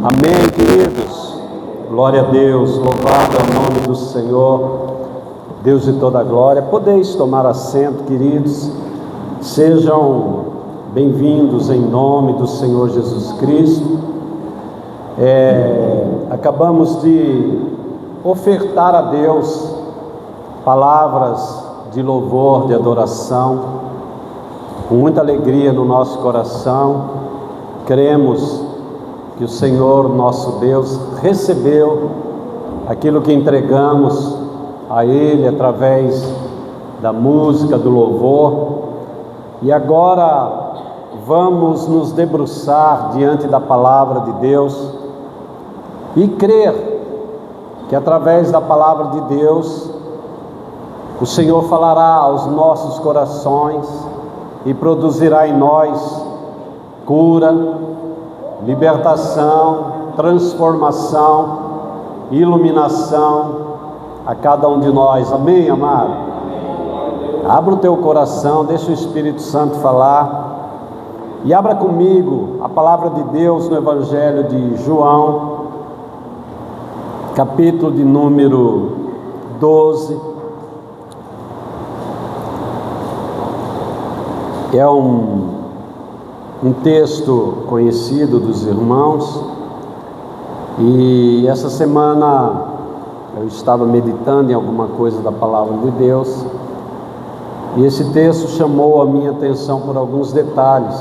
Amém, queridos. Glória a Deus, louvado é o nome do Senhor, Deus de toda a glória. Podeis tomar assento, queridos. Sejam bem-vindos em nome do Senhor Jesus Cristo. Acabamos de ofertar a Deus palavras de louvor, de adoração, com muita alegria no nosso coração. Cremos que o Senhor nosso Deus recebeu aquilo que entregamos a Ele através da música, do louvor, e agora vamos nos debruçar diante da palavra de Deus e crer que através da palavra de Deus o Senhor falará aos nossos corações e produzirá em nós cura, libertação, transformação, iluminação a cada um de nós. Amém, amado? Abra o teu coração, deixa o Espírito Santo falar e abra comigo a palavra de Deus no Evangelho de João, capítulo de número 12. É um texto conhecido dos irmãos, e essa semana eu estava meditando em alguma coisa da palavra de Deus, e esse texto chamou a minha atenção por alguns detalhes,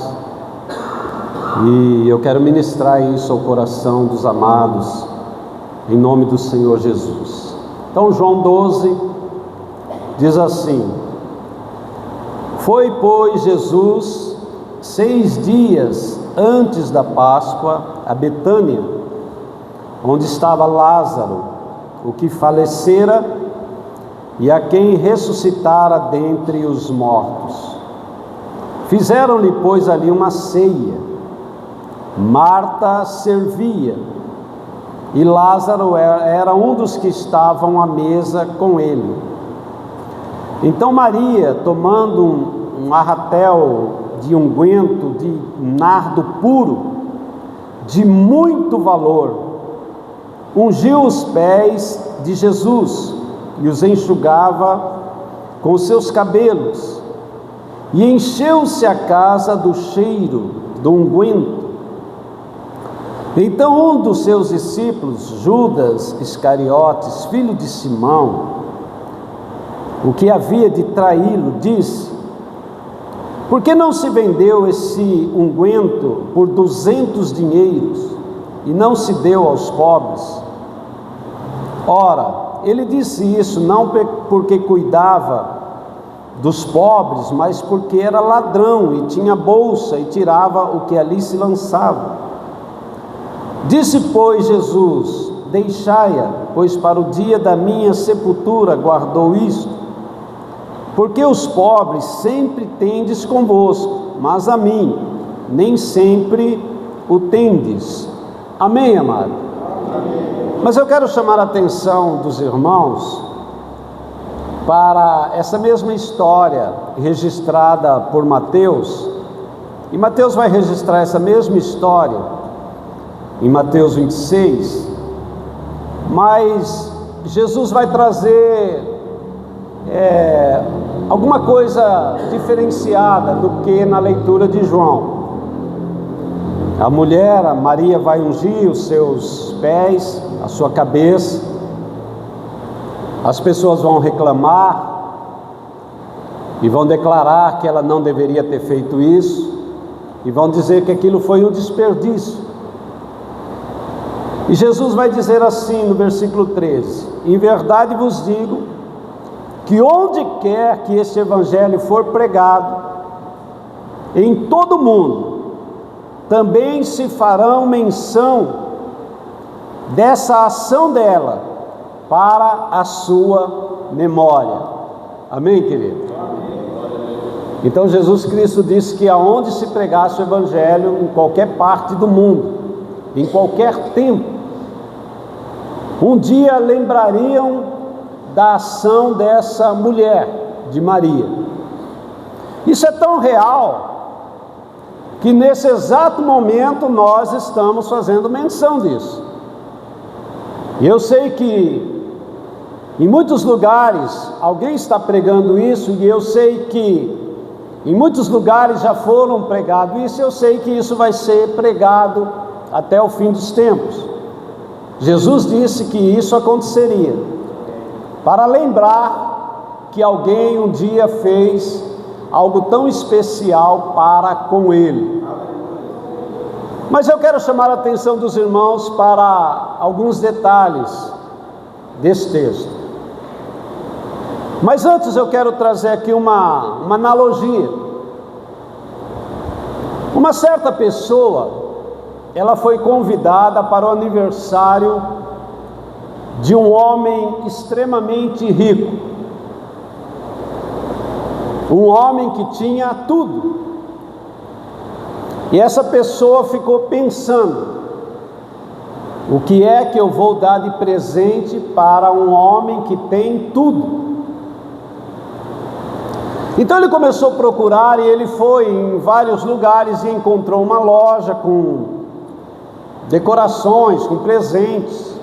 e eu quero ministrar isso ao coração dos amados, em nome do Senhor Jesus. Então João 12 diz assim: Foi, pois, Jesus 6 dias antes da Páscoa a Betânia, onde estava Lázaro, o que falecera e a quem ressuscitara dentre os mortos. Fizeram-lhe, pois, ali uma ceia. Marta servia e Lázaro era um dos que estavam à mesa com ele. Então Maria, tomando um arratel de unguento de nardo puro, de muito valor, ungiu os pés de Jesus e os enxugava com os seus cabelos, e encheu-se a casa do cheiro do unguento. Então um dos seus discípulos, Judas Iscariotes, filho de Simão, o que havia de traí-lo, disse: Por que não se vendeu esse unguento por 200 dinheiros e não se deu aos pobres? Ora, ele disse isso não porque cuidava dos pobres, mas porque era ladrão e tinha bolsa e tirava o que ali se lançava. Disse, pois, Jesus: Deixai-a, pois para o dia da minha sepultura guardou isto. Porque os pobres sempre tendes convosco, mas a mim nem sempre o tendes. Amém, amado? Amém. Mas eu quero chamar a atenção dos irmãos para essa mesma história registrada por Mateus. E Mateus vai registrar essa mesma história em Mateus 26, mas Jesus vai trazer alguma coisa diferenciada do que na leitura de João. A mulher, a Maria, vai ungir os seus pés, a sua cabeça. As pessoas vão reclamar e vão declarar que ela não deveria ter feito isso, e vão dizer que aquilo foi um desperdício. E Jesus vai dizer assim no versículo 13: Em verdade vos digo que onde quer que este evangelho for pregado, em todo o mundo, também se farão menção dessa ação dela, para a sua memória. Amém, querido? Então Jesus Cristo disse que aonde se pregasse o evangelho, em qualquer parte do mundo, em qualquer tempo, um dia lembrariam da ação dessa mulher, de Maria. Isso é tão real que nesse exato momento nós estamos fazendo menção disso. E eu sei que em muitos lugares alguém está pregando isso, e eu sei que em muitos lugares já foram pregado isso, eu sei que isso vai ser pregado até o fim dos tempos. Jesus disse que isso aconteceria, para lembrar que alguém um dia fez algo tão especial para com ele. Mas eu quero chamar a atenção dos irmãos para alguns detalhes desse texto. Mas antes eu quero trazer aqui uma analogia. Uma certa pessoa, ela foi convidada para o aniversário de um homem extremamente rico. Um homem que tinha tudo. E essa pessoa ficou pensando: o que é que eu vou dar de presente para um homem que tem tudo? Então ele começou a procurar, e ele foi em vários lugares e encontrou uma loja com decorações, com presentes.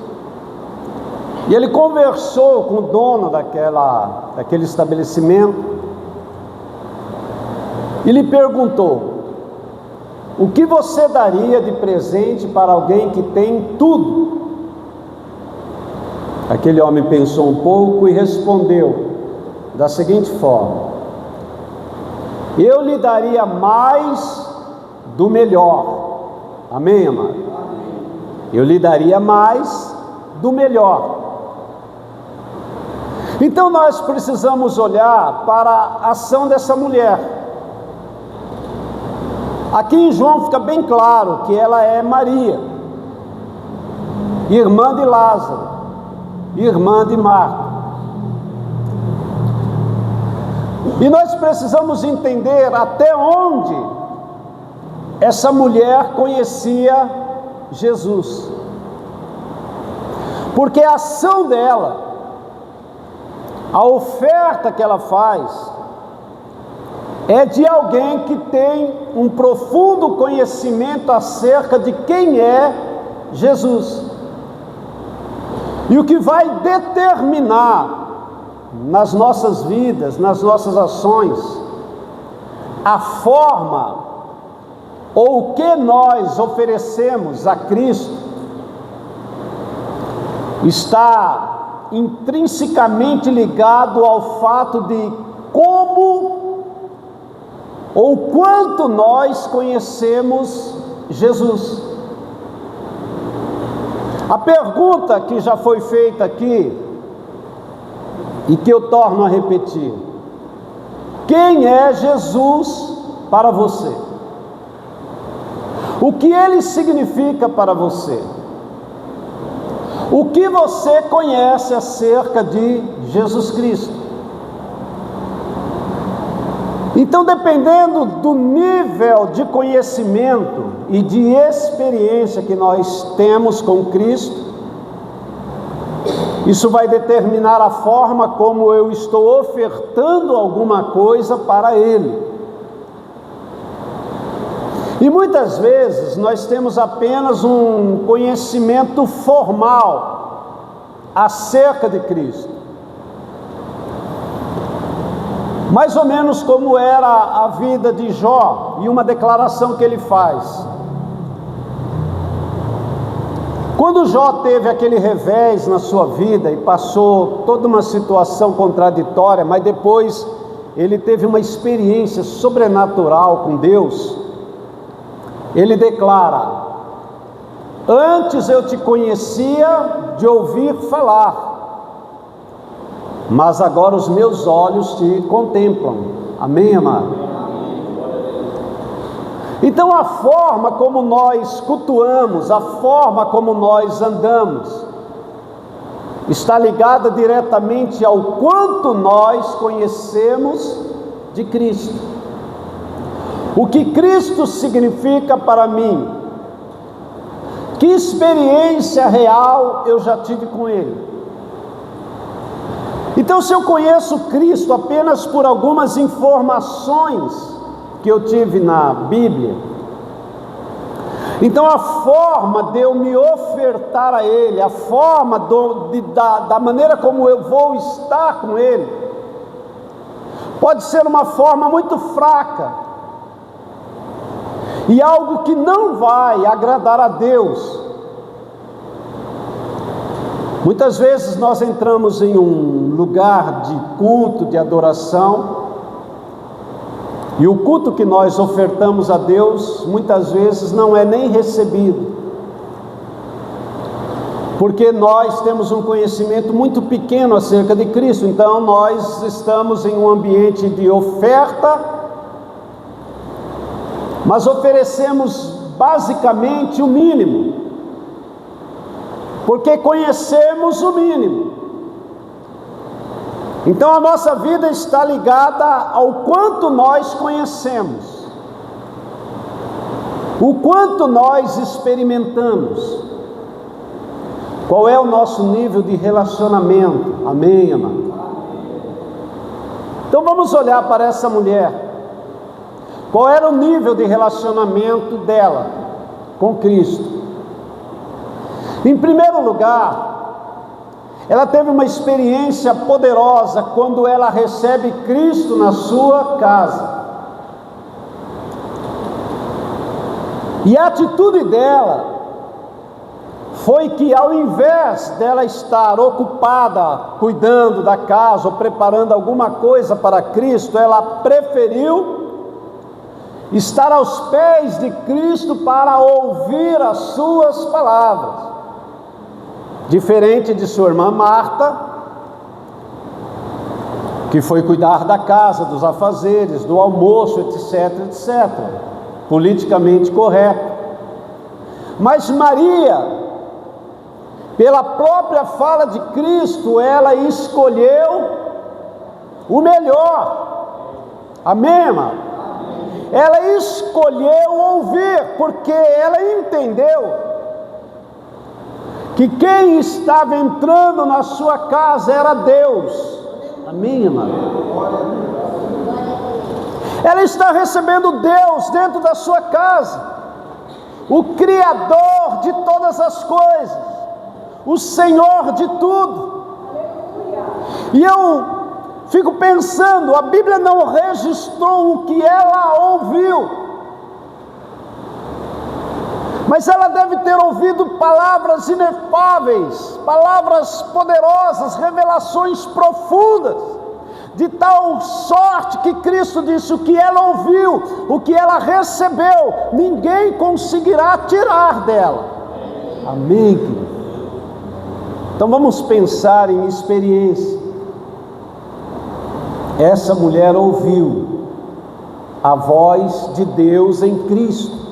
E ele conversou com o dono daquele estabelecimento e lhe perguntou: o que você daria de presente para alguém que tem tudo? Aquele homem pensou um pouco e respondeu da seguinte forma: eu lhe daria mais do melhor. Amém, amado? Eu lhe daria mais do melhor. Então nós precisamos olhar para a ação dessa mulher. Aqui em João fica bem claro que ela é Maria, irmã de Lázaro, irmã de Marta. E nós precisamos entender até onde essa mulher conhecia Jesus. Porque a ação dela, a oferta que ela faz, é de alguém que tem um profundo conhecimento acerca de quem é Jesus. E o que vai determinar nas nossas vidas, nas nossas ações, a forma ou o que nós oferecemos a Cristo, está intrinsecamente ligado ao fato de como ou quanto nós conhecemos Jesus. A pergunta que já foi feita aqui, e que eu torno a repetir: quem é Jesus para você? O que ele significa para você? O que você conhece acerca de Jesus Cristo? Então, dependendo do nível de conhecimento e de experiência que nós temos com Cristo, isso vai determinar a forma como eu estou ofertando alguma coisa para Ele. E muitas vezes nós temos apenas um conhecimento formal acerca de Cristo. Mais ou menos como era a vida de Jó, e uma declaração que ele faz. Quando Jó teve aquele revés na sua vida e passou toda uma situação contraditória, mas depois ele teve uma experiência sobrenatural com Deus, ele declara: antes eu te conhecia de ouvir falar, mas agora os meus olhos te contemplam. Amém, amado? Então a forma como nós cultuamos, a forma como nós andamos, está ligada diretamente ao quanto nós conhecemos de Cristo. O que Cristo significa para mim? Que experiência real eu já tive com Ele? Então, se eu conheço Cristo apenas por algumas informações que eu tive na Bíblia, Então a forma de eu me ofertar a Ele, a forma da maneira como eu vou estar com Ele, pode ser uma forma muito fraca, e algo que não vai agradar a Deus. Muitas vezes nós entramos em um lugar de culto, de adoração, e o culto que nós ofertamos a Deus, muitas vezes não é nem recebido, porque nós temos um conhecimento muito pequeno acerca de Cristo. Então nós estamos em um ambiente de oferta, mas oferecemos basicamente o mínimo, porque conhecemos o mínimo. Então a nossa vida está ligada ao quanto nós conhecemos, o quanto nós experimentamos, qual é o nosso nível de relacionamento. Amém, amado? Então vamos olhar para essa mulher. Qual era o nível de relacionamento dela com Cristo? Em primeiro lugar, ela teve uma experiência poderosa quando ela recebe Cristo na sua casa. E a atitude dela foi que, ao invés dela estar ocupada cuidando da casa ou preparando alguma coisa para Cristo, ela preferiu estar aos pés de Cristo para ouvir as suas palavras. Diferente de sua irmã Marta, que foi cuidar da casa, dos afazeres, do almoço, etc, etc, politicamente correto. Mas Maria, pela própria fala de Cristo, ela escolheu o melhor. Amém, irmão? Ela escolheu ouvir, porque ela entendeu que quem estava entrando na sua casa era Deus. Amém, amado? Ela está recebendo Deus dentro da sua casa, o Criador de todas as coisas, o Senhor de tudo. E eu fico pensando, a Bíblia não registrou o que ela ouviu, mas ela deve ter ouvido palavras inefáveis, palavras poderosas, revelações profundas, de tal sorte que Cristo disse: o que ela ouviu, o que ela recebeu, ninguém conseguirá tirar dela. Amém, querido? Então vamos pensar em experiência. Essa mulher ouviu a voz de Deus em Cristo.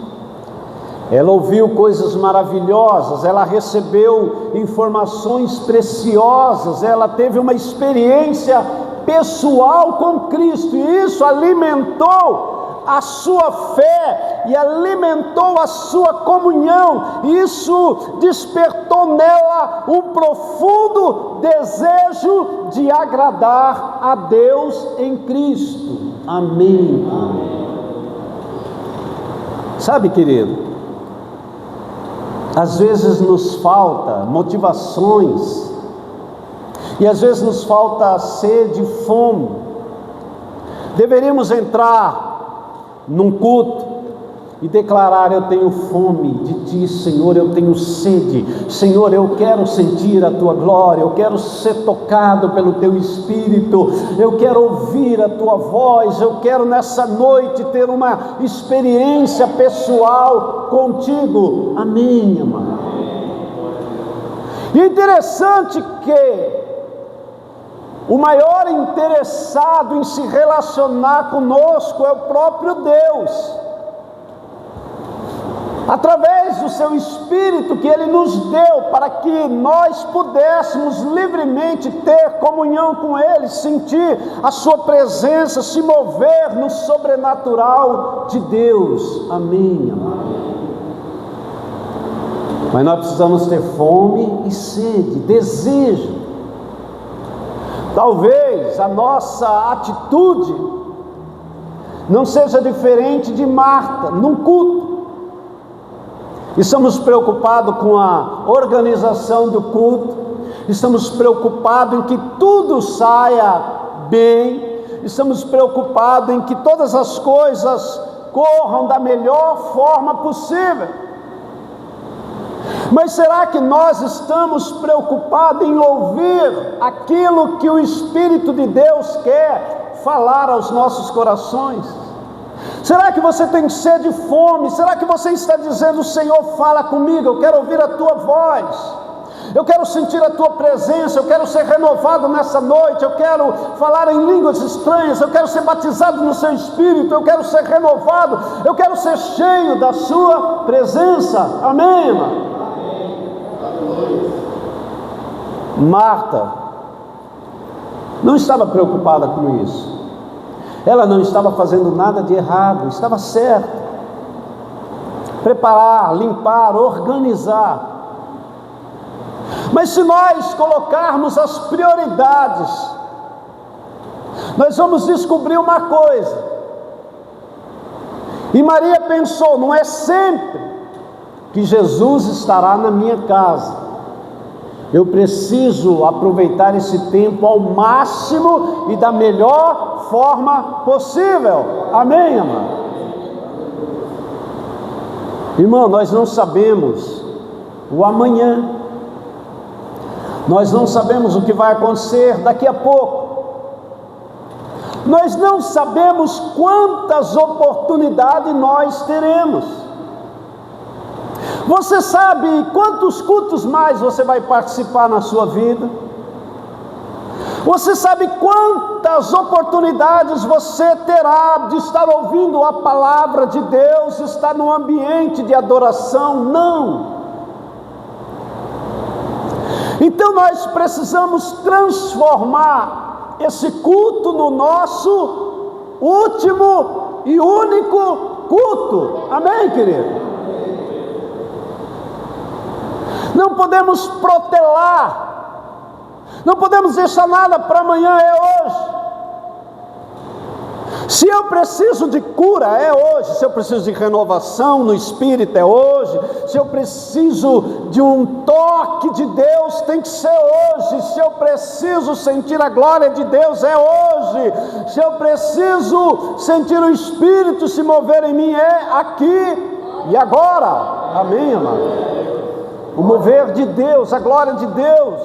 Ela ouviu coisas maravilhosas, ela recebeu informações preciosas, ela teve uma experiência pessoal com Cristo, e isso alimentou a sua fé e alimentou a sua comunhão. Isso despertou nela um profundo desejo de agradar a Deus em Cristo. Amém. Sabe, querido, às vezes nos falta motivações, e às vezes nos falta sede e fome. Deveríamos entrar num culto e declarar: eu tenho fome de Ti, Senhor, eu tenho sede, Senhor, eu quero sentir a Tua glória, eu quero ser tocado pelo Teu Espírito, eu quero ouvir a Tua voz, eu quero nessa noite ter uma experiência pessoal contigo. Amém, irmão? E é interessante que o maior interessado em se relacionar conosco é o próprio Deus, através do seu Espírito que Ele nos deu, para que nós pudéssemos livremente ter comunhão com Ele, sentir a sua presença, se mover no sobrenatural de Deus. Amém, amado? Mas nós precisamos ter fome e sede, desejo. Talvez a nossa atitude não seja diferente de Marta num culto. estamos preocupados com a organização do culto, estamos preocupados em que tudo saia bem, estamos preocupados em que todas as coisas corram da melhor forma possível. Mas será que nós estamos preocupados em ouvir aquilo que o Espírito de Deus quer falar aos nossos corações? Será que você tem sede e fome? Será que você está dizendo: Senhor, fala comigo, eu quero ouvir a Tua voz, eu quero sentir a Tua presença, eu quero ser renovado nessa noite, eu quero falar em línguas estranhas, eu quero ser batizado no Seu Espírito, eu quero ser renovado, eu quero ser cheio da Sua presença? Amém, irmão? Marta não estava preocupada com isso. Ela não estava fazendo nada de errado, estava certa. Preparar, limpar, organizar. Mas se nós colocarmos as prioridades, nós vamos descobrir uma coisa. E Maria pensou: não é sempre que Jesus estará na minha casa. Eu preciso aproveitar esse tempo ao máximo e da melhor forma possível. Amém, irmão? Irmão, nós não sabemos o amanhã. Nós não sabemos o que vai acontecer daqui a pouco. Nós não sabemos quantas oportunidades nós teremos. Você sabe quantos cultos mais você vai participar na sua vida? Você sabe quantas oportunidades você terá de estar ouvindo a palavra de Deus, estar num ambiente de adoração? Não. Então nós precisamos transformar esse culto no nosso último e único culto. Amém, querido? Não podemos protelar, não podemos deixar nada para amanhã, é hoje. Se eu preciso de cura, é hoje. Se eu preciso de renovação no Espírito, é hoje. Se eu preciso de um toque de Deus, tem que ser hoje. Se eu preciso sentir a glória de Deus, é hoje. Se eu preciso sentir o Espírito se mover em mim, é aqui e agora. Amém, amado? O mover de Deus, a glória de Deus.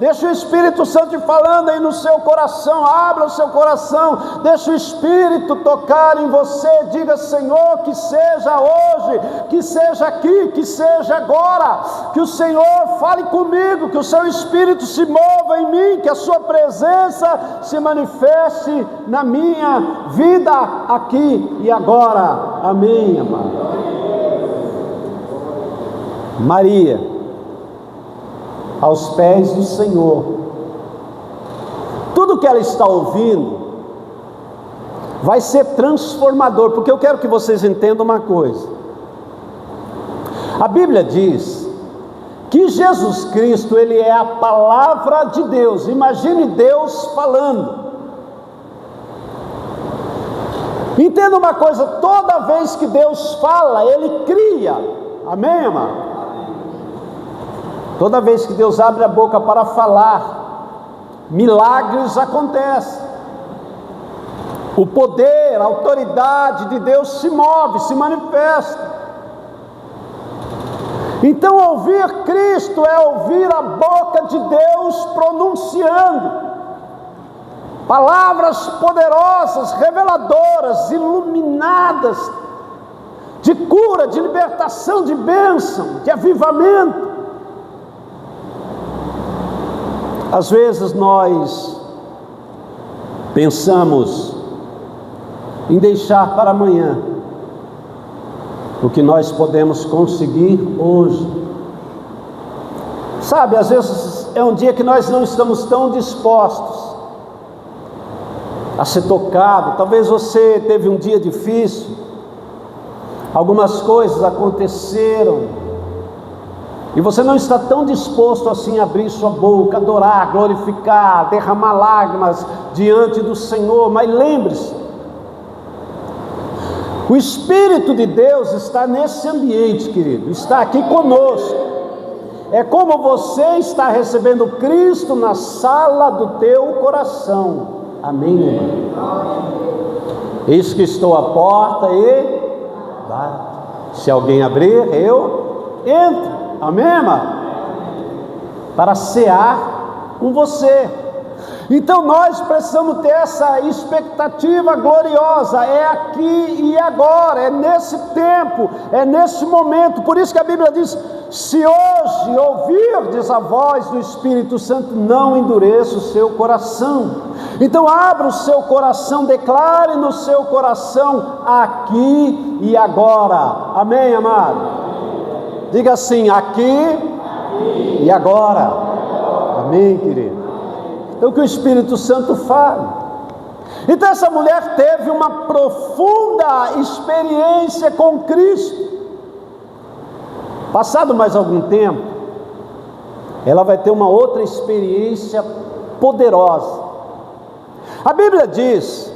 Deixa o Espírito Santo falando aí no seu coração. Abra o seu coração, deixa o Espírito tocar em você. Diga: Senhor, que seja hoje, que seja aqui, que seja agora. Que o Senhor fale comigo, que o seu Espírito se mova em mim, que a sua presença se manifeste na minha vida aqui e agora. Amém, amado? Maria, aos pés do Senhor, tudo que ela está ouvindo vai ser transformador, porque eu quero que vocês entendam uma coisa. A Bíblia diz que Jesus Cristo, Ele é a palavra de Deus. Imagine Deus falando. Entenda uma coisa: toda vez que Deus fala, Ele cria. Amém, amado? Toda vez que Deus abre a boca para falar, milagres acontecem. O poder, a autoridade de Deus se move, se manifesta. Então ouvir Cristo é ouvir a boca de Deus pronunciando palavras poderosas, reveladoras, iluminadas, de cura, de libertação, de bênção, de avivamento. Às vezes nós pensamos em deixar para amanhã o que nós podemos conseguir hoje. Sabe, às vezes é um dia que nós não estamos tão dispostos a ser tocado. Talvez você teve um dia difícil, algumas coisas aconteceram, e você não está tão disposto assim a abrir sua boca, adorar, glorificar, derramar lágrimas diante do Senhor. Mas lembre-se, O Espírito de Deus está nesse ambiente, querido, está aqui conosco. É como você está recebendo Cristo na sala do teu coração. Amém, irmão? Eis que estou à porta e bato. Se alguém abrir, eu entro. Amém, irmão? Para cear com você. Então nós precisamos ter essa expectativa gloriosa, é aqui e agora, é nesse tempo, é nesse momento. Por isso que a Bíblia diz: se hoje ouvirdes a voz do Espírito Santo, não endureça o seu coração. Então abra o seu coração, declare no seu coração, aqui e agora. Amém, amado? Diga assim: aqui e agora. Amém, querido? Então que o Espírito Santo fale. Então essa mulher teve uma profunda experiência com Cristo. Passado mais algum tempo, ela vai ter uma outra experiência poderosa. A Bíblia diz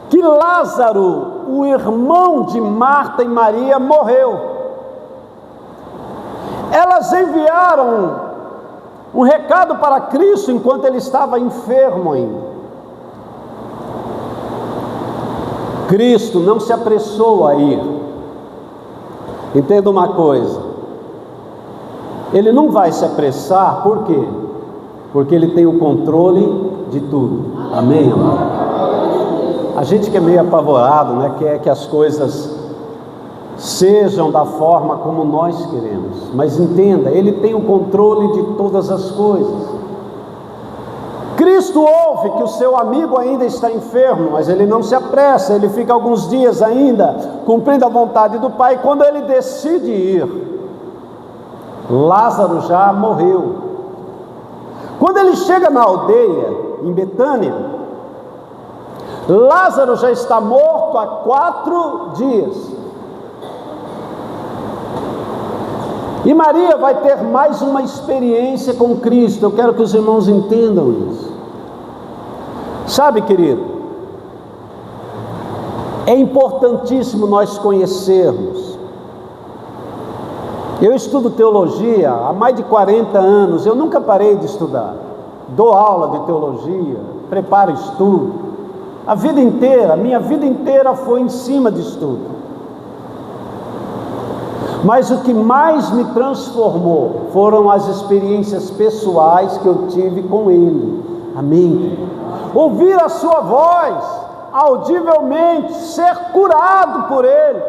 que Lázaro, o irmão de Marta e Maria, morreu. Elas enviaram um recado para Cristo enquanto ele estava enfermo ainda. Cristo não se apressou a ir. Entenda uma coisa: ele não vai se apressar, por quê? Porque ele tem o controle de tudo. Amém, amor? A gente que é meio apavorado, né, quer que as coisas sejam da forma como nós queremos, mas entenda, ele tem o controle de todas as coisas. Cristo ouve que o seu amigo ainda está enfermo, mas ele não se apressa, ele fica alguns dias ainda cumprindo a vontade do Pai. Quando ele decide ir, Lázaro já morreu. Quando ele chega na aldeia, em Betânia, Lázaro já está morto há 4 dias. E Maria vai ter mais uma experiência com Cristo. Eu quero que os irmãos entendam isso. Sabe, querido, é importantíssimo nós conhecermos. Eu estudo teologia há mais de 40 anos, eu nunca parei de estudar. Dou aula de teologia, preparo estudo. A vida inteira, minha vida inteira foi em cima de estudo. Mas o que mais me transformou foram as experiências pessoais que eu tive com Ele. Amém? Ouvir a sua voz audivelmente, ser curado por Ele,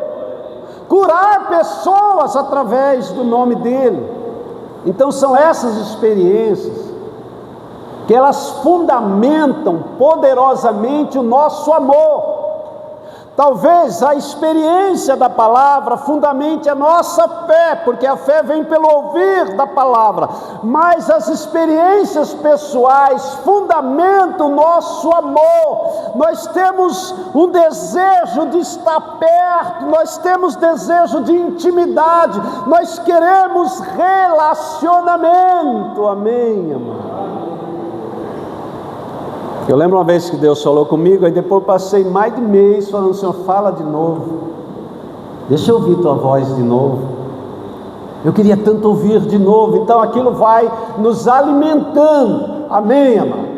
curar pessoas através do nome dEle. Então são essas experiências que elas fundamentam poderosamente o nosso amor. Talvez a experiência da palavra fundamente a nossa fé, porque a fé vem pelo ouvir da palavra, mas as experiências pessoais fundamentam o nosso amor. Nós temos um desejo de estar perto, nós temos desejo de intimidade, nós queremos relacionamento. Amém, amado? Eu lembro uma vez que Deus falou comigo, aí depois eu passei mais de mês falando: Senhor, fala de novo, deixa eu ouvir tua voz de novo. Eu queria tanto ouvir de novo. Então aquilo vai nos alimentando. Amém, amado?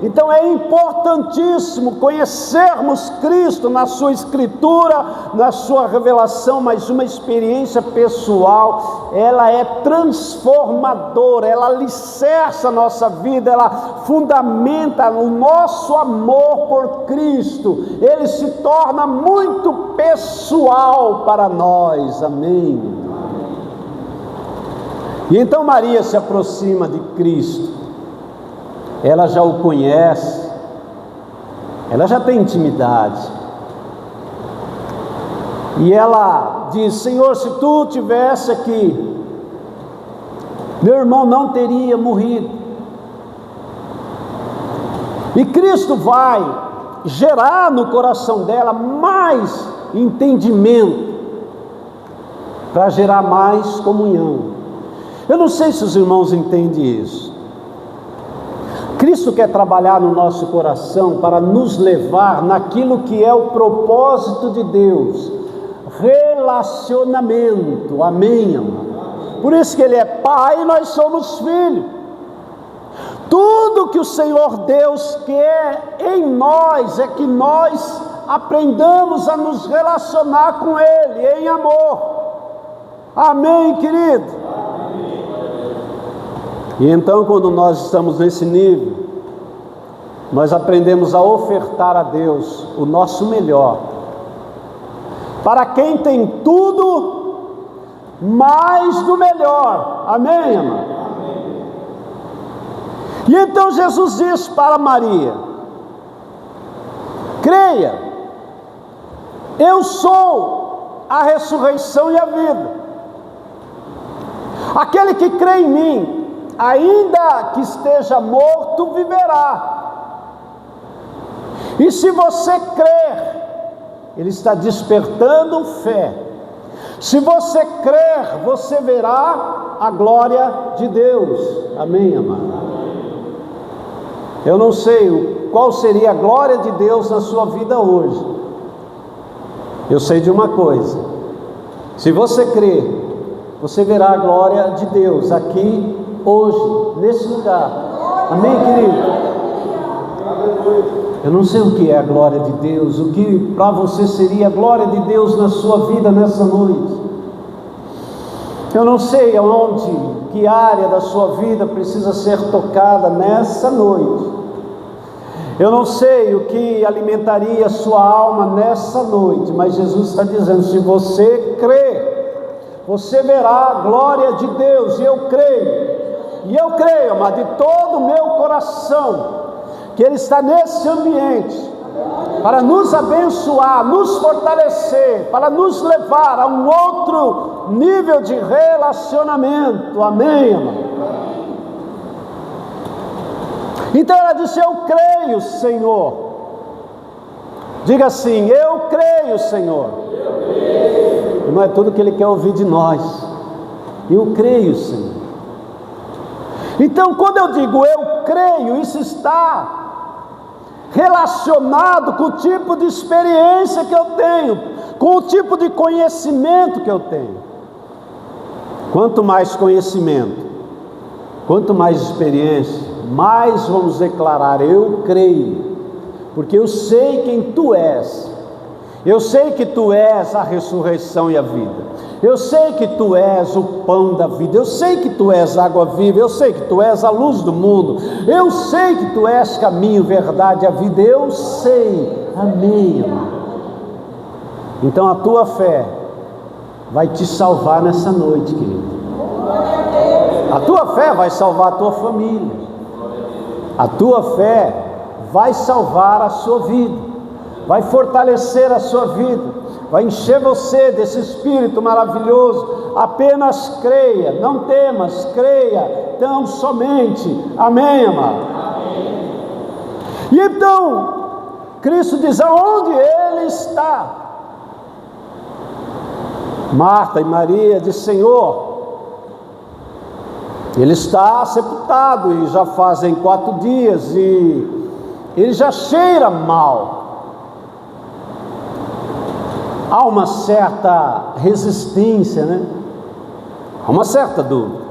Então é importantíssimo conhecermos Cristo na sua Escritura, na sua revelação, mas uma experiência pessoal, ela é transformadora, ela alicerça a nossa vida, ela fundamenta o nosso amor por Cristo, ele se torna muito pessoal para nós. Amém? E então Maria se aproxima de Cristo. Ela já o conhece, ela já tem intimidade, e ela diz: Senhor, se tu tivesse aqui, meu irmão não teria morrido. E Cristo vai gerar no coração dela mais entendimento, para gerar mais comunhão. Eu não sei se os irmãos entendem isso. Cristo quer trabalhar no nosso coração para nos levar naquilo que é o propósito de Deus: relacionamento. Amém, amado? Por isso que Ele é Pai e nós somos filhos. Tudo que o Senhor Deus quer em nós é que nós aprendamos a nos relacionar com Ele em amor. Amém, querido? Amém. E então, quando nós estamos nesse nível, nós aprendemos a ofertar a Deus o nosso melhor. Para quem tem tudo, mais do melhor. Amém, amado? E então Jesus diz para Maria: creia, eu sou a ressurreição e a vida. Aquele que crê em mim, ainda que esteja morto, viverá. E se você crer, Ele está despertando fé. Se você crer, você verá a glória de Deus. Amém, amado? Eu não sei qual seria a glória de Deus na sua vida hoje. Eu sei de uma coisa: se você crer, você verá a glória de Deus aqui, hoje, nesse lugar. Amém, querido? Eu não sei o que é a glória de Deus, o que para você seria a glória de Deus na sua vida nessa noite. Eu não sei aonde, que área da sua vida precisa ser tocada nessa noite. Eu não sei o que alimentaria a sua alma nessa noite, mas Jesus está dizendo: se você crer, você verá a glória de Deus. E eu creio, amado, de todo o meu coração, que Ele está nesse ambiente para nos abençoar, nos fortalecer, para nos levar a um outro nível de relacionamento. Amém, amado? Então ela disse: eu creio, Senhor. Diga assim: eu creio, Senhor. Não é tudo que Ele quer ouvir de nós. Eu creio, Senhor. Então, quando eu digo eu creio, isso está relacionado com o tipo de experiência que eu tenho, com o tipo de conhecimento que eu tenho. Quanto mais conhecimento, quanto mais experiência, mais vamos declarar: eu creio, porque eu sei quem Tu és. Eu sei que Tu és a ressurreição e a vida. Eu sei que Tu és o pão da vida. Eu sei que Tu és água viva. Eu sei que Tu és a luz do mundo. Eu sei que Tu és caminho, verdade e a vida. Eu sei. Amém, amado? Então a tua fé vai te salvar nessa noite, querido. A tua fé vai salvar a tua família. A tua fé vai salvar a sua vida, vai fortalecer a sua vida, vai encher você desse Espírito maravilhoso. Apenas creia, não temas, creia tão somente. Amém, amado? Amém. E então Cristo diz: aonde Ele está? Marta e Maria diz: Senhor, Ele está sepultado e já fazem 4 dias e Ele já cheira mal. Há uma certa resistência, né? Há uma certa dúvida.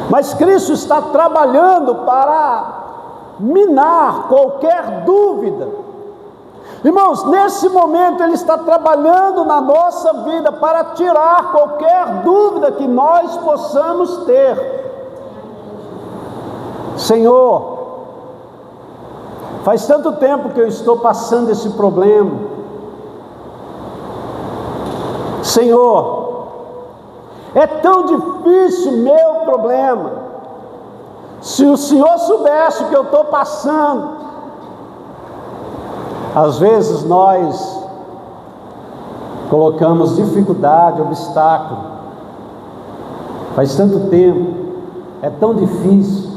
Mas Cristo está trabalhando para minar qualquer dúvida. Irmãos, nesse momento Ele está trabalhando na nossa vida para tirar qualquer dúvida que nós possamos ter. Senhor, faz tanto tempo que eu estou passando esse problema. Senhor, é tão difícil meu problema. Se o Senhor soubesse o que eu estou passando. Às vezes nós colocamos dificuldade, obstáculo. Faz tanto tempo, é tão difícil.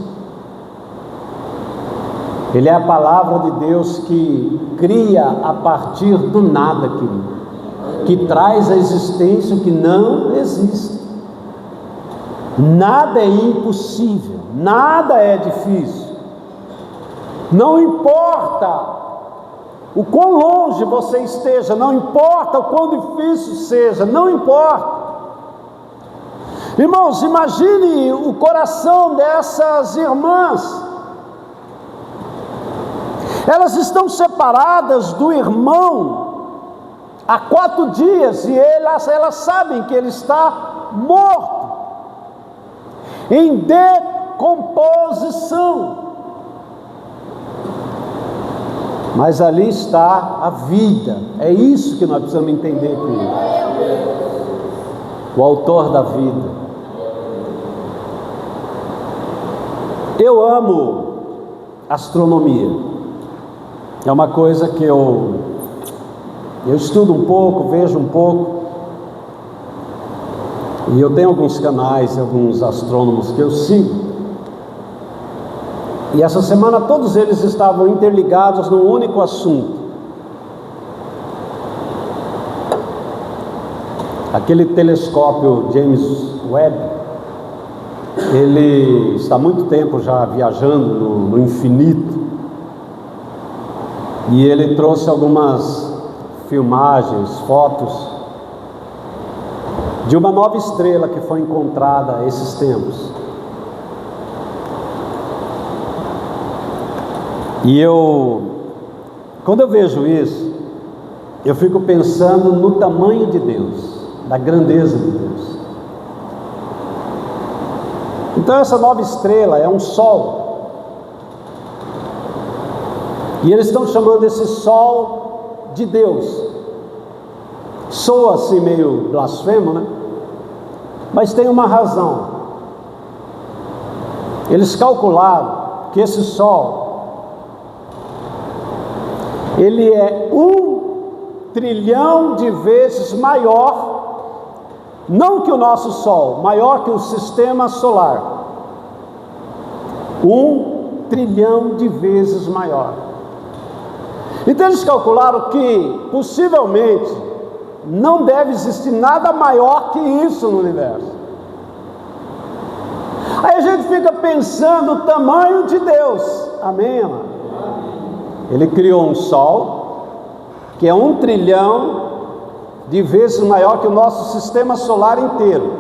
Ele é a palavra de Deus que cria a partir do nada, querido, que traz a existência que não existe. Nada é impossível, nada é difícil. Não importa o quão longe você esteja, não importa o quão difícil seja, não importa. Irmãos, imagine o coração dessas irmãs. Elas estão separadas do irmão há 4 dias e elas sabem que ele está morto, em decomposição. Mas ali está a vida. É isso que nós precisamos entender, querido. O autor da vida. Eu amo astronomia. É uma coisa que eu estudo um pouco, vejo um pouco. E eu tenho alguns canais, alguns astrônomos que eu sigo. E essa semana todos eles estavam interligados num único assunto. Aquele telescópio James Webb, ele está há muito tempo já viajando no infinito. E ele trouxe algumas filmagens, fotos de uma nova estrela que foi encontrada esses tempos. E quando eu vejo isso, eu fico pensando no tamanho de Deus, da grandeza de Deus. Então essa nova estrela é um sol. E eles estão chamando esse sol de Deus. Soa assim meio blasfemo, né? Mas tem uma razão. Eles calcularam que esse sol, ele é 1 trilhão de vezes maior, não que o nosso Sol, maior que o sistema solar. 1 trilhão de vezes maior. Então eles calcularam que possivelmente não deve existir nada maior que isso no universo. Aí a gente fica pensando o tamanho de Deus. Amém, amado? Ele criou um sol que é 1 trilhão de vezes maior que o nosso sistema solar inteiro.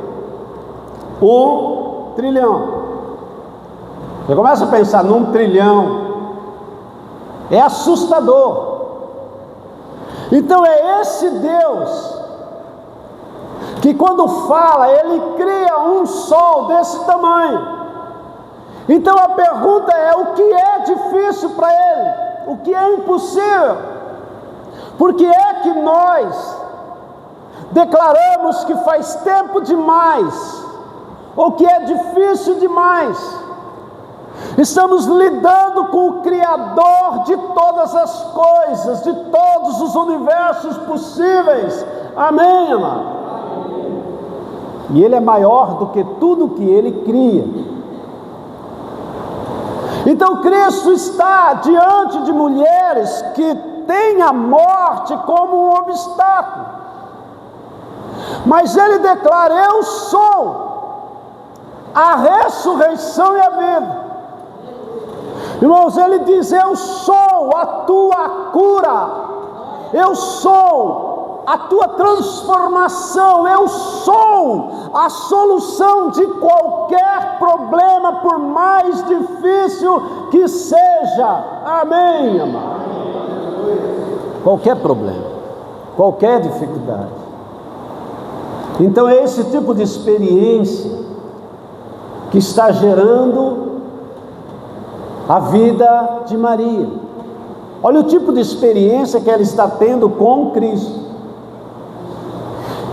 1 trilhão. Você começa a pensar num trilhão, é assustador. Então é esse Deus que quando fala, Ele cria um sol desse tamanho. Então a pergunta é: o que é difícil para Ele? O que é impossível? Por que é que nós declaramos que faz tempo demais, ou que é difícil demais? Estamos lidando com o Criador de todas as coisas, de todos os universos possíveis. Amém, amado? E Ele é maior do que tudo que Ele cria. Então Cristo está diante de mulheres que têm a morte como um obstáculo, mas Ele declara: eu sou a ressurreição e a vida. Irmãos, Ele diz: eu sou a tua cura, eu sou a tua transformação, eu sou a solução de qualquer problema, por mais difícil que seja. Amém, amado? Qualquer problema, qualquer dificuldade. Então é esse tipo de experiência que está gerando a vida de Maria. Olha o tipo de experiência que ela está tendo com Cristo.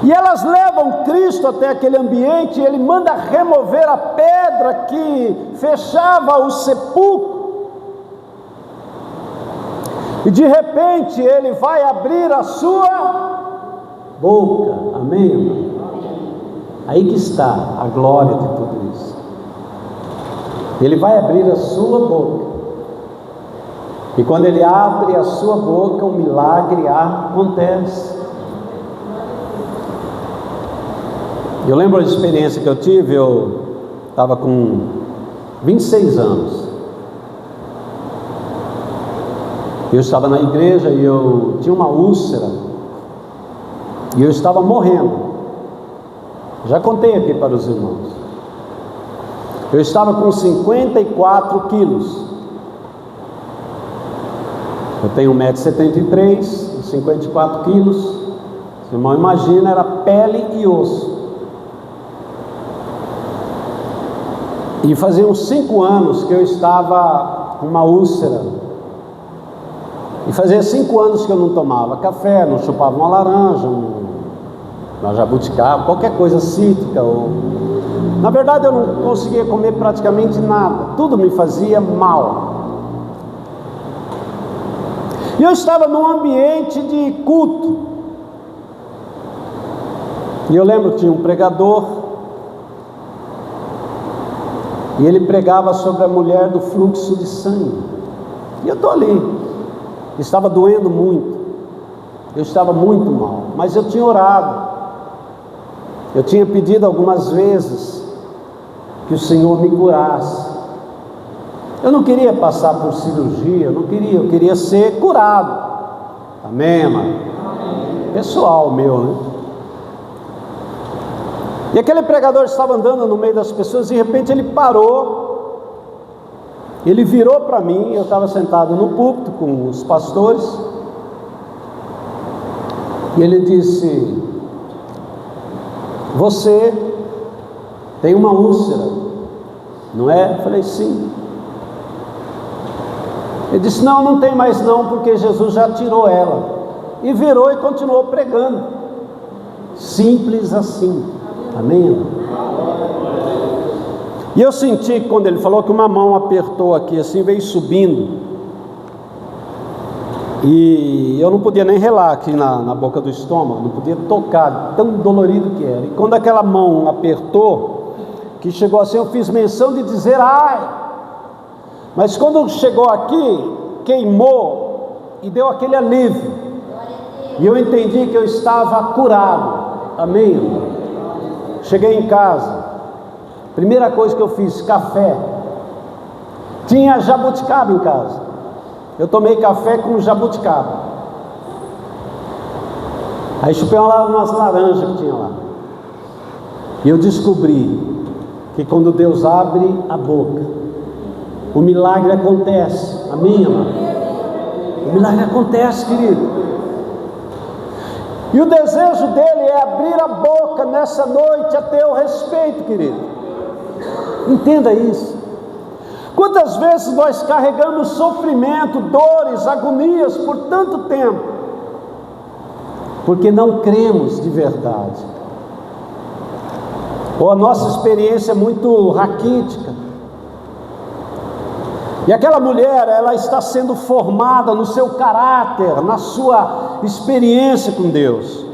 E elas levam Cristo até aquele ambiente, e Ele manda remover a pedra que fechava o sepulcro. E de repente Ele vai abrir a sua boca. Amém, irmão? Aí que está a glória de tudo isso. Ele vai abrir a sua boca. E quando Ele abre a sua boca, um milagre acontece. Eu lembro a experiência que eu tive. Eu estava com 26 anos. Eu estava na igreja e eu tinha uma úlcera. E eu estava morrendo. Já contei aqui para os irmãos. Eu estava com 54 quilos. Eu tenho 1,73 m, 54 quilos. O irmão imagina, era pele e osso. E fazia uns 5 anos que eu estava com uma úlcera. E fazia 5 anos que eu não tomava café, não chupava uma laranja, uma jabuticaba, qualquer coisa cítrica. Na verdade eu não conseguia comer praticamente nada. Tudo me fazia mal. E eu estava num ambiente de culto. E eu lembro que tinha um pregador. E ele pregava sobre a mulher do fluxo de sangue. E eu estou ali. Estava doendo muito. Eu estava muito mal. Mas eu tinha orado. Eu tinha pedido algumas vezes que o Senhor me curasse. Eu não queria passar por cirurgia. Eu queria ser curado. Amém, irmão? Pessoal meu, né? E aquele pregador estava andando no meio das pessoas. E de repente ele parou. Ele virou para mim. Eu estava sentado no púlpito com os pastores. E ele disse: você tem uma úlcera, não é? Eu falei: sim. Ele disse: não, não tem mais não, porque Jesus já tirou ela. E virou e continuou pregando. Simples assim. Amém? E eu senti, quando ele falou, que uma mão apertou aqui assim, veio subindo. E eu não podia nem relar aqui na boca do estômago, não podia tocar, tão dolorido que era. E quando aquela mão apertou, que chegou assim, eu fiz menção de dizer ai. Mas quando chegou aqui, queimou e deu aquele alívio. E eu entendi que eu estava curado. Amém? Cheguei em casa. Primeira coisa que eu fiz, café. Tinha jabuticaba em casa. Eu tomei café com jabuticaba. Aí chupei umas laranjas que tinha lá. E eu descobri que quando Deus abre a boca, o milagre acontece. Amém, amado? O milagre acontece, querido. E o desejo dele é abrir a boca nessa noite a teu respeito, querido. Entenda isso. Quantas vezes nós carregamos sofrimento, dores, agonias por tanto tempo, porque não cremos de verdade, ou a nossa experiência é muito raquítica. E aquela mulher, ela está sendo formada no seu caráter, na sua experiência com Deus.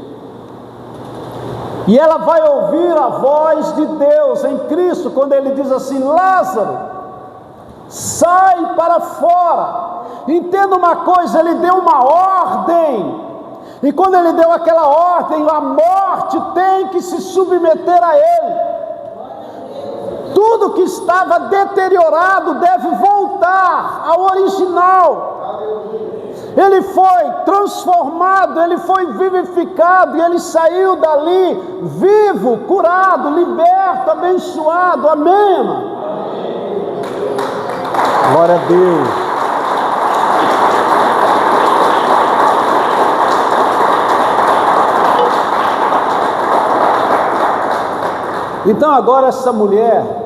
E ela vai ouvir a voz de Deus em Cristo, quando Ele diz assim: Lázaro, sai para fora. Entenda uma coisa, Ele deu uma ordem. E quando Ele deu aquela ordem, a morte tem que se submeter a Ele. Tudo que estava deteriorado deve voltar ao original. Ele foi transformado, ele foi vivificado, e ele saiu dali vivo, curado, liberto, abençoado. Amém, irmão? Glória a Deus. Então agora essa mulher,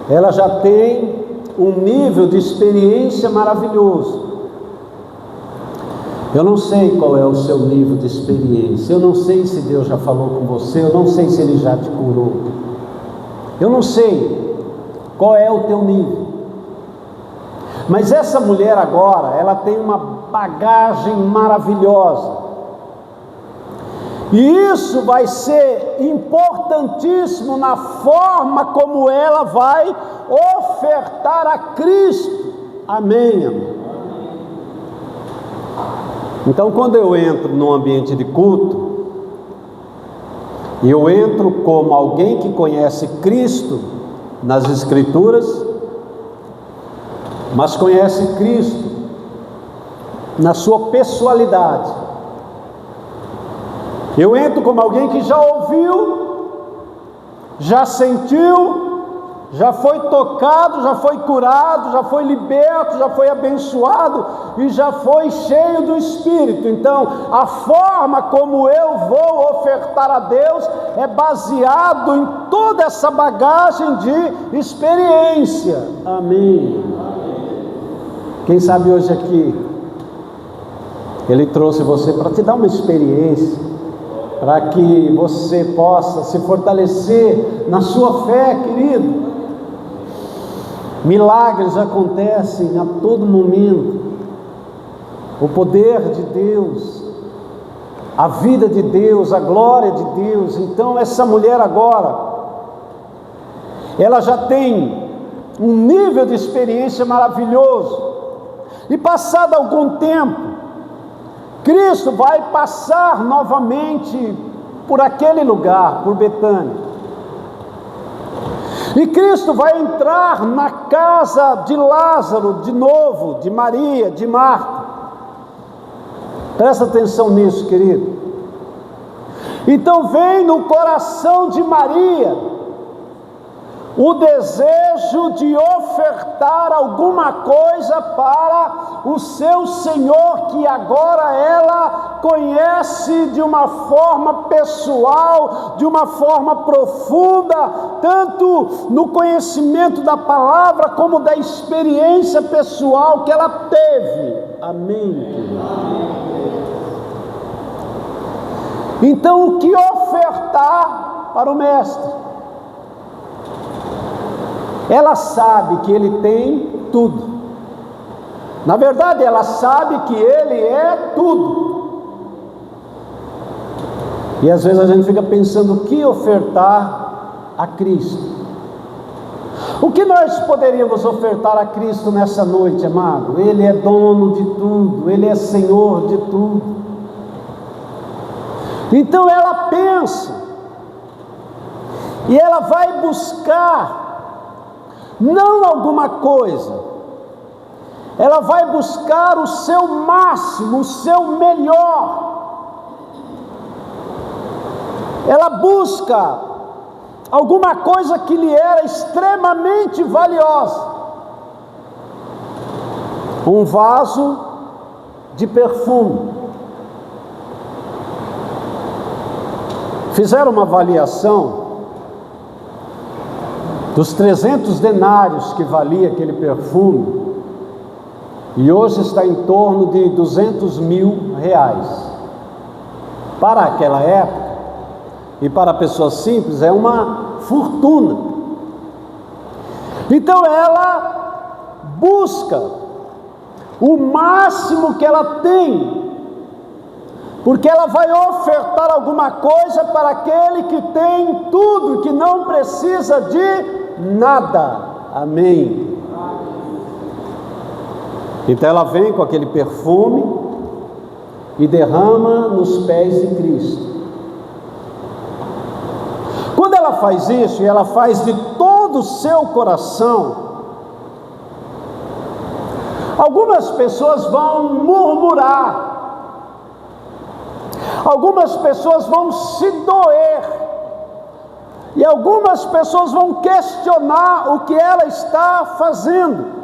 ela já tem um nível de experiência maravilhoso. Eu não sei qual é o seu nível de experiência. Eu não sei se Deus já falou com você. Eu não sei se Ele já te curou. Eu não sei qual é o teu nível. Mas essa mulher agora, ela tem uma bagagem maravilhosa. E isso vai ser importantíssimo na forma como ela vai ofertar a Cristo. Amém, amém. Então, quando eu entro num ambiente de culto, E eu entro como alguém que conhece Cristo nas Escrituras, mas conhece Cristo na sua pessoalidade. Eu entro como alguém que já ouviu, já sentiu, já foi tocado, já foi curado, já foi liberto, já foi abençoado e já foi cheio do Espírito. Então, a forma como eu vou ofertar a Deus é baseado em toda essa bagagem de experiência. Amém. Quem sabe hoje aqui Ele trouxe você para te dar uma experiência, para que você possa se fortalecer na sua fé, querido. Milagres acontecem a todo momento. O poder de Deus, a vida de Deus, a glória de Deus. Então essa mulher agora, ela já tem um nível de experiência maravilhoso. E passado algum tempo, Cristo vai passar novamente por aquele lugar, por Betânia. E Cristo vai entrar na casa de Lázaro de novo, de Maria, de Marta. Presta atenção nisso, querido. Então vem no coração de Maria o desejo de ofertar alguma coisa para o seu Senhor, que agora ela conhece de uma forma pessoal, de uma forma profunda, tanto no conhecimento da palavra, como da experiência pessoal que ela teve. Amém. Então, o que ofertar para o Mestre? Ela sabe que Ele tem tudo. Na verdade, ela sabe que Ele é tudo. E às vezes a gente fica pensando o que ofertar a Cristo. O que nós poderíamos ofertar a Cristo nessa noite, amado? Ele é dono de tudo, Ele é Senhor de tudo. Então ela pensa, e ela vai buscar não alguma coisa, ela vai buscar o seu máximo, o seu melhor. Ela busca alguma coisa que lhe era extremamente valiosa, um vaso de perfume. Fizeram uma avaliação dos 300 denários que valia aquele perfume, e hoje está em torno de 200 mil reais. Para aquela época, e para pessoas simples, é uma fortuna. Então ela busca o máximo que ela tem, porque ela vai ofertar alguma coisa para aquele que tem tudo, que não precisa de nada. Amém. Então ela vem com aquele perfume e derrama nos pés de Cristo. Quando ela faz isso, e ela faz de todo o seu coração, algumas pessoas vão murmurar, algumas pessoas vão se doer, e algumas pessoas vão questionar o que ela está fazendo.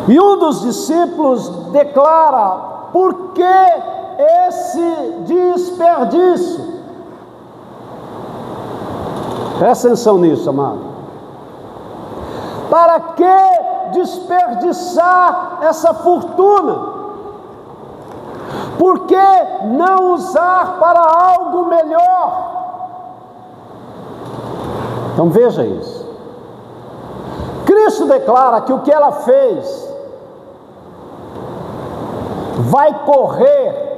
E um dos discípulos declara: por que esse desperdício? Presta atenção nisso, amado. Para que desperdiçar essa fortuna? Por que não usar para algo melhor? Então veja isso. Cristo declara que o que ela fez vai correr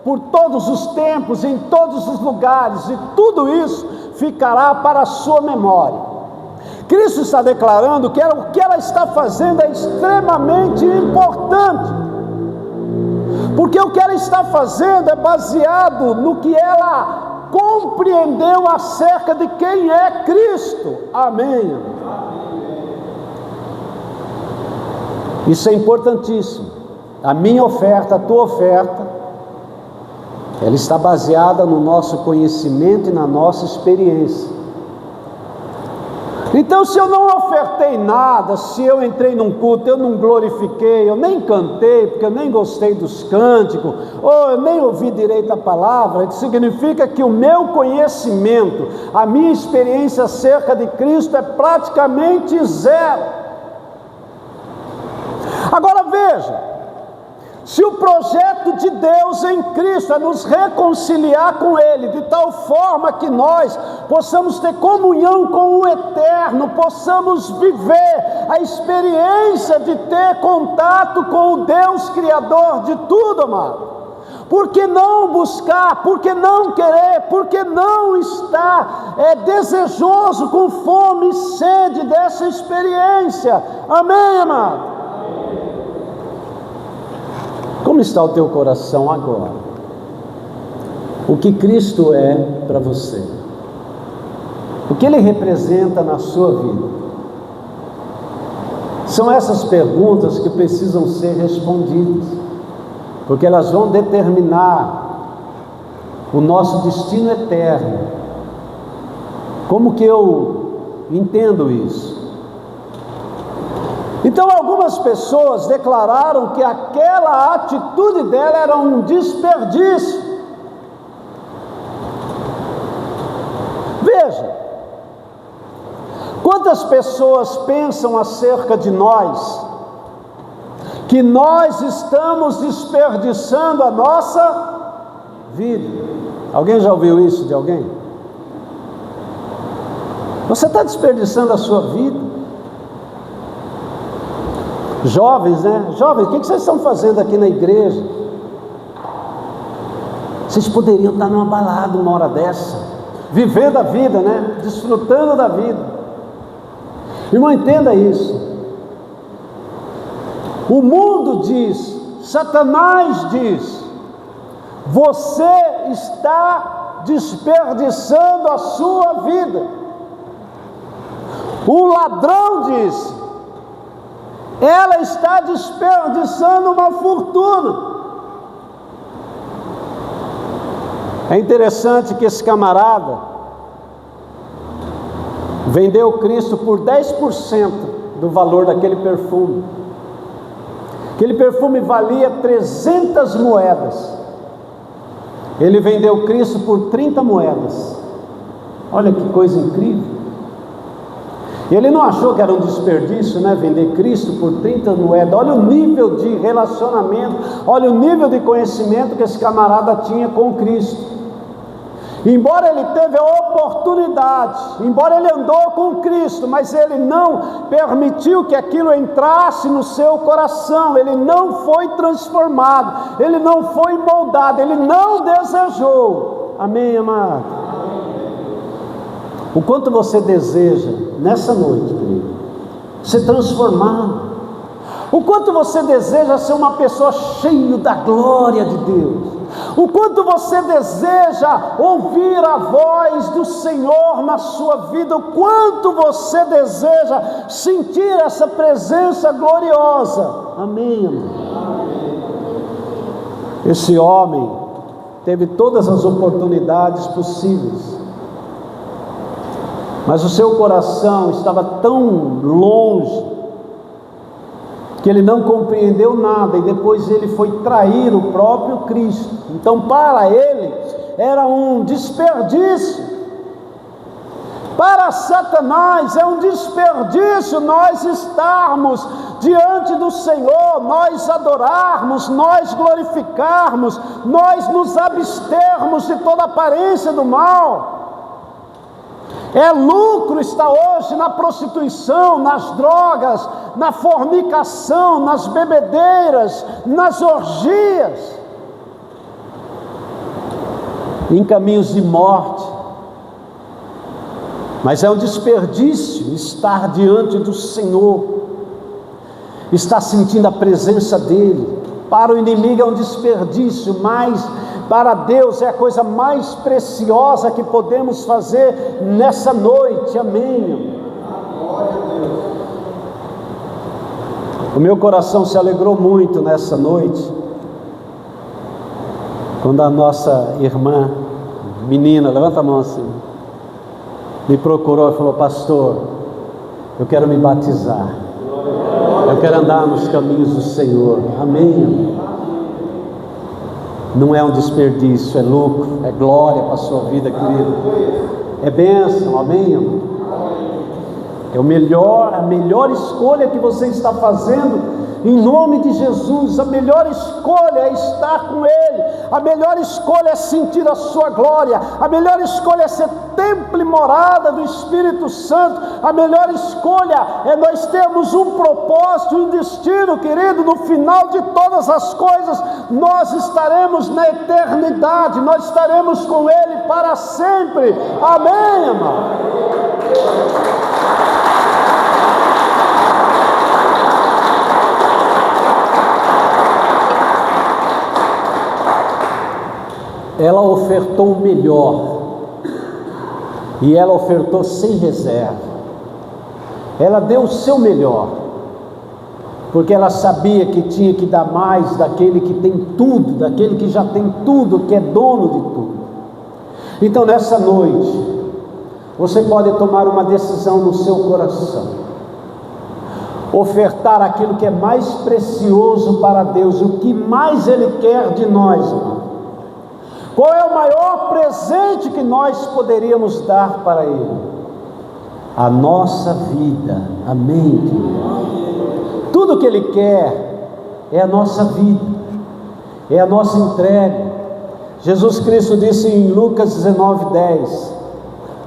por todos os tempos, em todos os lugares, e tudo isso ficará para a sua memória. Cristo está declarando que o que ela está fazendo é extremamente importante, Porque o que ela está fazendo é baseado no que ela compreendeu acerca de quem é Cristo. Amém. Isso é importantíssimo. A minha oferta, a tua oferta, ela está baseada no nosso conhecimento e na nossa experiência. Então, se eu não ofertei nada, se eu entrei num culto, eu não glorifiquei, eu nem cantei, porque eu nem gostei dos cânticos, ou eu nem ouvi direito a palavra, isso significa que o meu conhecimento, a minha experiência acerca de Cristo é praticamente zero. Agora veja, se o projeto de Deus em Cristo é nos reconciliar com Ele, de tal forma que nós possamos ter comunhão com o Eterno, possamos viver a experiência de ter contato com o Deus Criador de tudo, amado. Por que não buscar? Por que não querer? Por que não estar desejoso, com fome e sede dessa experiência? Amém, amado? Como está o teu coração agora? O que Cristo é para você? O que Ele representa na sua vida? São essas perguntas que precisam ser respondidas, porque elas vão determinar o nosso destino eterno. Como que eu entendo isso? Então algumas pessoas declararam que aquela atitude dela era um desperdício. Veja, quantas pessoas pensam acerca de nós, que nós estamos desperdiçando a nossa vida. Alguém já ouviu isso de alguém? Você está desperdiçando a sua vida? Jovens, né? Jovens, o que vocês estão fazendo aqui na igreja? Vocês poderiam estar numa balada uma hora dessa, vivendo a vida, né? Desfrutando da vida. Irmão, entenda isso. O mundo diz, Satanás diz, você está desperdiçando a sua vida. O ladrão diz, ela está desperdiçando uma fortuna. É interessante que esse camarada vendeu Cristo por 10% do valor daquele perfume. Aquele perfume valia 300 moedas. Ele vendeu Cristo por 30 moedas. Olha que coisa incrível. E ele não achou que era um desperdício, né? Vender Cristo por 30 moedas. Olha o nível de relacionamento, olha o nível de conhecimento que esse camarada tinha com Cristo. Embora ele teve a oportunidade, embora ele andou com Cristo, mas ele não permitiu que aquilo entrasse no seu coração, ele não foi transformado, ele não foi moldado, ele não desejou. Amém, amado? O quanto você deseja nessa noite, querido, ser transformado? O quanto você deseja ser uma pessoa cheia da glória de Deus? O quanto você deseja ouvir a voz do Senhor na sua vida? O quanto você deseja sentir essa presença gloriosa? Amém, amor? Esse homem teve todas as oportunidades possíveis, mas o seu coração estava tão longe que ele não compreendeu nada, e depois ele foi trair o próprio Cristo. Então para ele era um desperdício. Para Satanás é um desperdício nós estarmos diante do Senhor, nós adorarmos, nós glorificarmos, nós nos abstermos de toda aparência do mal. É lucro estar hoje na prostituição, nas drogas, na fornicação, nas bebedeiras, nas orgias, em caminhos de morte. Mas é um desperdício estar diante do Senhor, estar sentindo a presença dEle, Para o inimigo é um desperdício, mas para Deus é a coisa mais preciosa que podemos fazer nessa noite. Amém. O meu coração se alegrou muito nessa noite, quando a nossa irmã, menina, levanta a mão assim, me procurou e falou: pastor, eu quero me batizar, eu quero andar nos caminhos do Senhor. Amém. Não é um desperdício, é lucro, é glória para a sua vida, querido, é bênção. Amém. É a melhor escolha que você está fazendo, em nome de Jesus. A melhor escolha é estar com Ele, a melhor escolha é sentir a sua glória, a melhor escolha é ser templo e morada do Espírito Santo, a melhor escolha é nós termos um propósito, um destino, querido. No final de todas as coisas, nós estaremos na eternidade, nós estaremos com Ele para sempre. Amém, amado? Ela ofertou o melhor, e ela ofertou sem reserva. Ela deu o seu melhor, porque ela sabia que tinha que dar mais daquele que tem tudo, daquele que já tem tudo, que é dono de tudo. Então nessa noite, você pode tomar uma decisão no seu coração, ofertar aquilo que é mais precioso para Deus, o que mais Ele quer de nós, irmão. Qual é o maior presente que nós poderíamos dar para Ele? A nossa vida. Amém, querido? Tudo que Ele quer é a nossa vida, é a nossa entrega. Jesus Cristo disse em Lucas 19:10: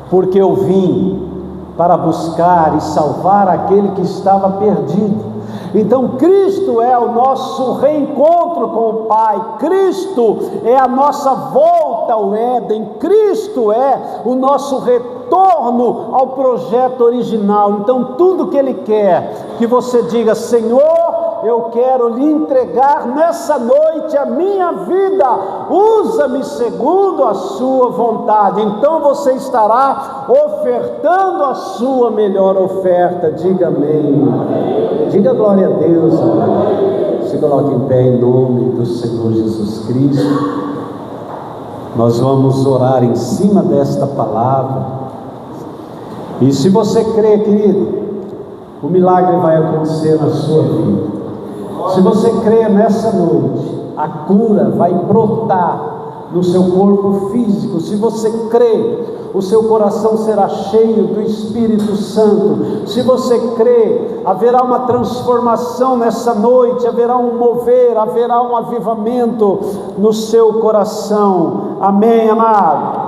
porque eu vim para buscar e salvar aquele que estava perdido. Então Cristo é o nosso reencontro com o Pai, Cristo é a nossa volta ao Éden, Cristo é o nosso retorno ao projeto original. Então tudo que Ele quer, que você diga: Senhor, eu quero lhe entregar nessa noite a minha vida, usa-me segundo a sua vontade. Então você estará ofertando a sua melhor oferta. Diga amém. Diga glória a Deus. Se coloque em pé em nome do Senhor Jesus Cristo. Nós vamos orar em cima desta palavra. E se você crê, querido, o milagre vai acontecer na sua vida. Se você crê nessa noite, a cura vai brotar no seu corpo físico. Se você crê, o seu coração será cheio do Espírito Santo. Se você crê, haverá uma transformação nessa noite, haverá um mover, haverá um avivamento no seu coração. Amém, amado?